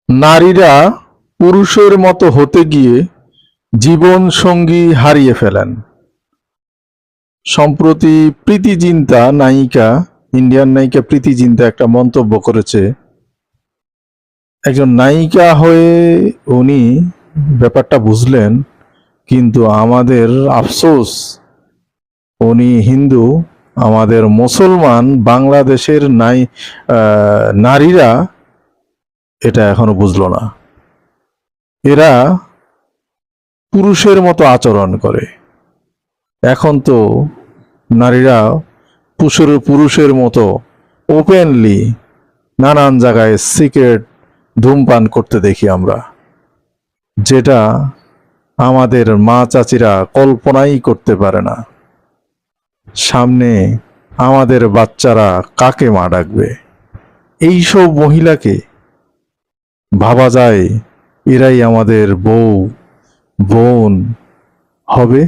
নারীরা পুরুষের মতো হতে গিয়ে জীবন সঙ্গী হারিয়ে ফেলেন। সম্প্রতি প্রীতি জিন্তা নায়িকা, ইন্ডিয়ান নায়িকা প্রীতি জিন্তা একটা মন্তব্য করেছে। একজন নায়িকা হয়ে উনি ব্যাপারটা বুঝলেন, কিন্তু আমাদের আফসোস, উনি হিন্দু, আমাদের মুসলমান বাংলাদেশের নারীরা এটা এখনো বুঝলো না। এরা পুরুষের মতো আচরণ করে। এখন তো নারীরা পুরুষের মতো ওপেনলি নানান জায়গায় সিগারেট ধূমপান করতে দেখি আমরা, যেটা আমাদের মা চাচিরা কল্পনাই করতে পারে না। সামনে আমাদের বাচ্চারা কাকে মা ডাকবে? এইসব মহিলাকে ভাবা যায় এরাই আমাদের বউ, বোন হবে।